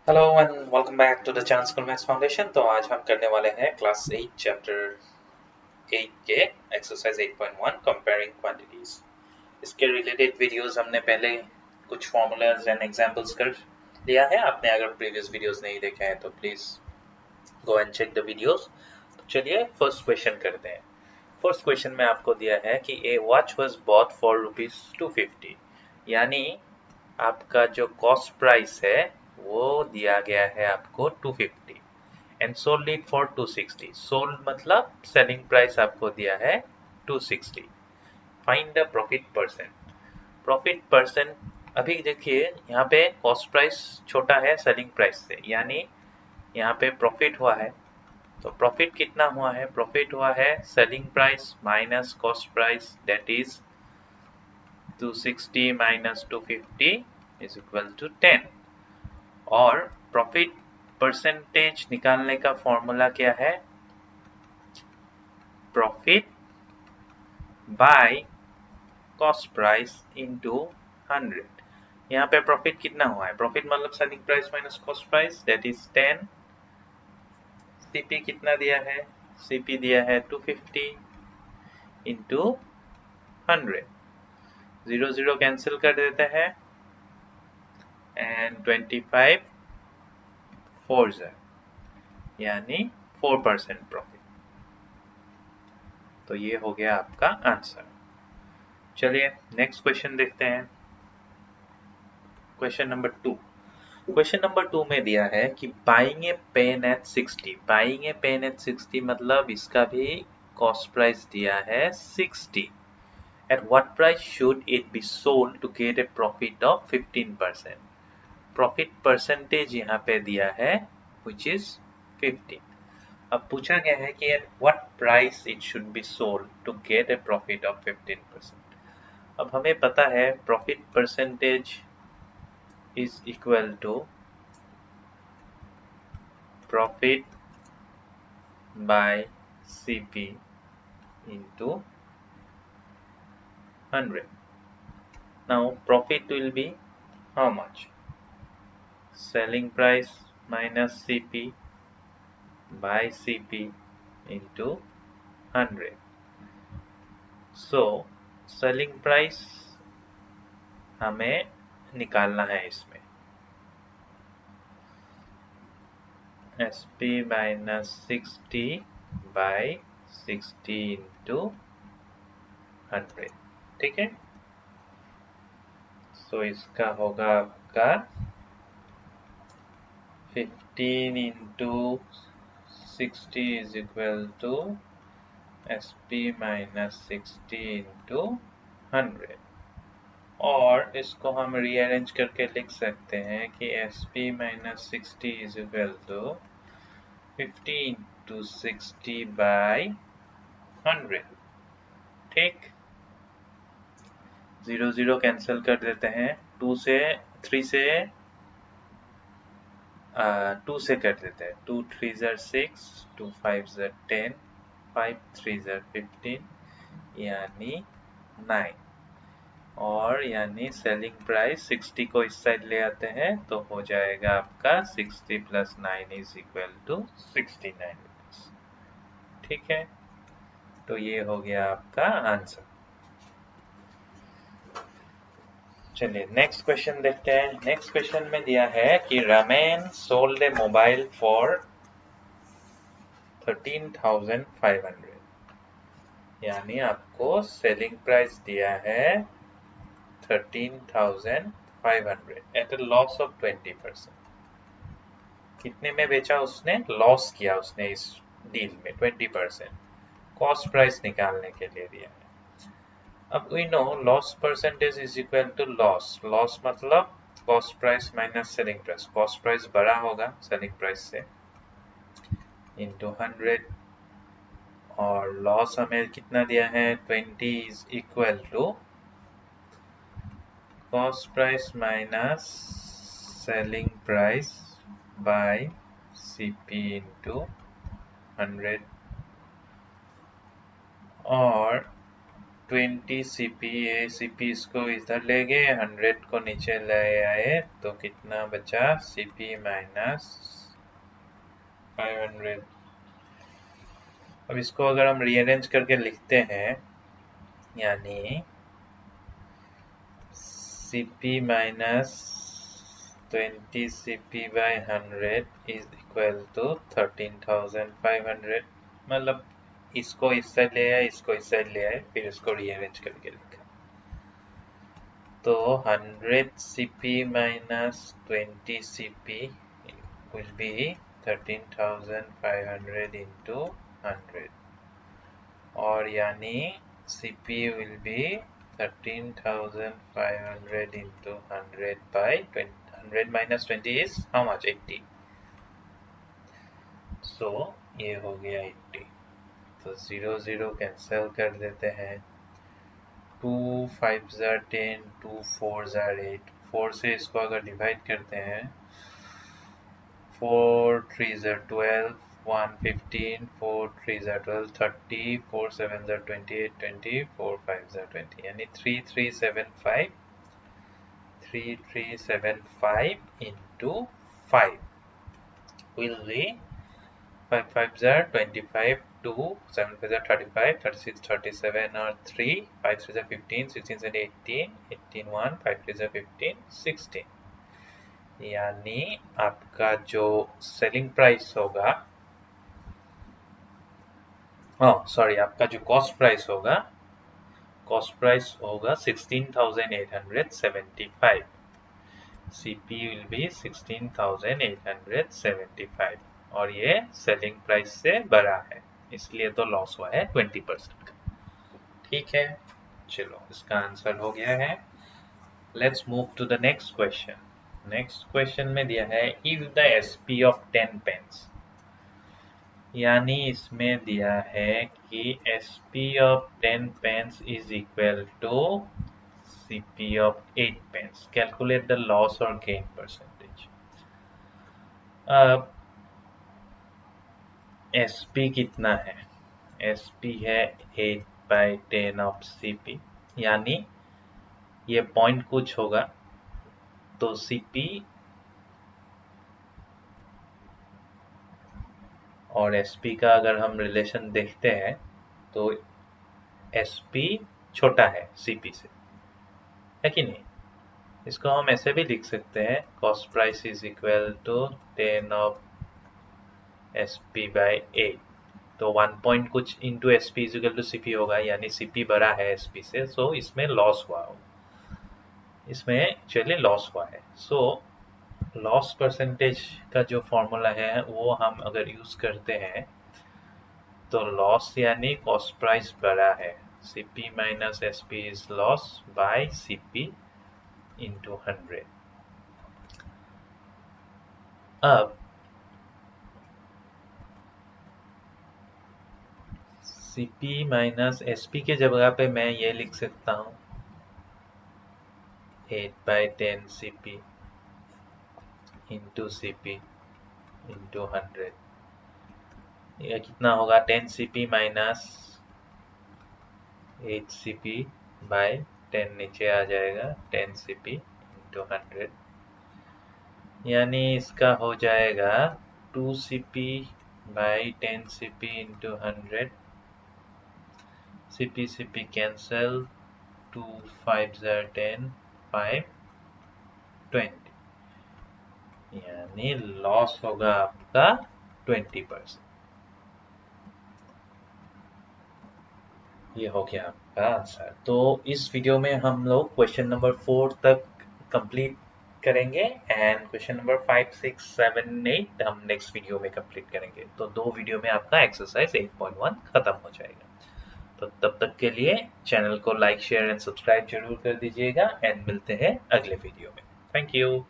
Hello and welcome back to the chance school maths foundation. तो आज हम करने वाले हैं क्लास 8 चैप्टर 8 के एक्सरसाइज 8.1 कंपेयरिंग क्वांटिटीज। इसके रिलेटेड वीडियोस हमने पहले कुछ फॉर्मूलाज एंड एग्जांपल्स कर लिया है। आपने अगर प्रीवियस वीडियोस नहीं देखे हैं तो please go and check the videos. तो चलिए फर्स्ट क्वेश्चन करते हैं। फर्स्ट क्वेश्चन में आपको दिया है कि ए वॉच वाज बॉट फॉर ₹250, यानी आपका जो कॉस्ट प्राइस है वो दिया गया है आपको 250 and sold it for 260। Sold मतलब सेलिंग प्राइस आपको दिया है 260। Find the profit percent. Profit percent, अभी देखिए यहाँ पे कॉस्ट प्राइस छोटा है सेलिंग प्राइस से, यानी यहाँ पे प्रॉफिट हुआ है। तो प्रॉफिट कितना हुआ है? प्रॉफिट हुआ है selling price minus cost price, that is 260 minus 250 is equal to 10। और प्रॉफिट परसेंटेज निकालने का फॉर्मूला क्या है? Profit by cost price into 100। यहाँ पे प्रॉफिट कितना हुआ है? प्रॉफिट मतलब selling price minus cost price, that is 10। CP कितना दिया है? सीपी दिया है 250 इंटू 100। 0 0 कैंसिल कर देते हैं एंड 25 4 यानी 4% प्रॉफिट। तो ये हो गया आपका आंसर। चलिए नेक्स्ट क्वेश्चन देखते हैं। Question number 2। क्वेश्चन नंबर 2 में दिया है कि buying a pen at 60। Buying a pen at 60 मतलब इसका भी कॉस्ट प्राइस दिया है 60। At what price should it be sold to get a profit of 15%। Profit percentage यहाँ पे दिया है व्हिच इज 15। अब पूछा गया है कि at what price it should be sold to get a profit of 15%। अब हमें पता है profit percentage is equal to profit by CP into 100. Now profit will be how much? Selling price minus CP by CP into 100. So selling price हमें निकालना है इसमें। SP minus 60 by 60 into 100, ठीक है। So इसका होगा आपका 15 into 60 is equal to SP minus 60 into 100। और इसको हम रीअरेंज करके लिख सकते हैं कि SP minus 60 is equal to 50 into 60 by 100, ठीक। 0 0 कैंसिल कर देते हैं, 2 से 3 से 2 से कर देते हैं। 2 3 6, 2 5 10, 5 3 15 यानी 9। और यानी सेलिंग प्राइस 60 को इस साइड ले आते हैं तो हो जाएगा आपका 60 plus 9 is equal to 69 rupees, ठीक है। तो ये हो गया आपका आंसर। चलिए नेक्स्ट क्वेश्चन देखते हैं। नेक्स्ट क्वेश्चन में दिया है कि Ramen sold A mobile for 13,500, यानी आपको सेलिंग प्राइस दिया है 13,500 एट अ लॉस ऑफ 20%। कितने में बेचा उसने? लॉस किया उसने इस डील में 20%। कॉस्ट प्राइस निकालने के लिए दिया है। अब we know loss percentage is equal to loss. Loss मतलब cost price minus selling price. Cost price बड़ा होगा सेलिंग प्राइस से इंटू 100। और लॉस हमें कितना दिया है? 20 is equal to cost price minus selling price by CP into 100। और 20 CP, ये CP इसको इधर ले गए, 100 को नीचे ले आए, तो कितना बचा? CP minus 500। अब इसको अगर हम रीअरेंज करके लिखते हैं, यानी CP minus 20 CP by 100 is equal to 13,500। मतलब इसको इस साइड ले आए, इसको इस साइड ले आए, फिर इसको रीअरेंज करके लिखा। तो 100 CP minus 20 CP will be 13,500 into 100, और यानी CP will be 13,500 into 100 by 20. 100 minus 20 is how much? 80. So ये हो गया 80। तो 0 0 कैंसिल कर देते हैं। 2 5s are 10, 2 4s are 8। 4 से इसको अगर डिवाइड करते हैं, 4 3s are 12, 1 15, 4 3s are 12, 30, 4 7s are 28, 20, 4 5s are 20, यानी 3375 into 5 will be 5 5s are 25, 2 7 5s are 35, 36 37 और 3 5 3s are 15, 16 and 18, 18 1 5 3s are 15, 16। यानी आपका जो सेलिंग प्राइस होगा, आपका जो कॉस्ट प्राइस होगा 16,875। CP will be 16,875, और ये सेलिंग प्राइस से बड़ा है, इसलिए तो लॉस हुआ है 20% का। ठीक है, चलो इसका आंसर हो गया है। Let's move to the next question. Next question में दिया है if the SP of 10 pence, यानी इसमें दिया है कि SP of 10 pence is equal to CP of 8 pence. Calculate the loss और गेन परसेंटेज। अब SP कितना है? SP है 8/10 ऑफ CP, यानी ये पॉइंट कुछ होगा, तो CP और SP का अगर हम रिलेशन देखते हैं तो SP छोटा है CP से, है कि नहीं? इसको हम ऐसे भी लिख सकते हैं, cost price is equal to 10 of SP by 8। तो 1 पॉइंट कुछ into SP is equal to CP होगा, यानी CP बड़ा है SP से, सो इसमें लॉस हुआ होगा, इसमें एक्चुअली लॉस हुआ है। सो लॉस परसेंटेज का जो फॉर्मूला है वो हम अगर यूज करते हैं, तो लॉस यानी कॉस्ट प्राइस बड़ा है, CP minus SP is loss by CP into 100। अब CP माइनस SP के जगह पे मैं ये लिख सकता हूँ 8/10 CP into CP into 100। यह कितना होगा? 10 CP माइनस 8 CP बाय 10 नीचे आ जाएगा, 10 CP into 100, यानी इसका हो जाएगा 2 CP by 10 CP into 100। CP CP cancel, 2 5s are 10, 5 20, यानी लॉस होगा आपका 20%। ये हो गया आपका आंसर। तो इस वीडियो में हम लोग क्वेश्चन नंबर 4 तक कंप्लीट करेंगे, एंड क्वेश्चन नंबर 5 6 7 8 हम नेक्स्ट वीडियो में कंप्लीट करेंगे। तो 2 वीडियो में आपका एक्सरसाइज 8.1 खत्म हो जाएगा। तो तब तक के लिए चैनल को लाइक शेयर एंड सब्सक्राइब जरूर कर दीजिएगा, एंड मिलते हैं अगले वीडियो में। Thank you.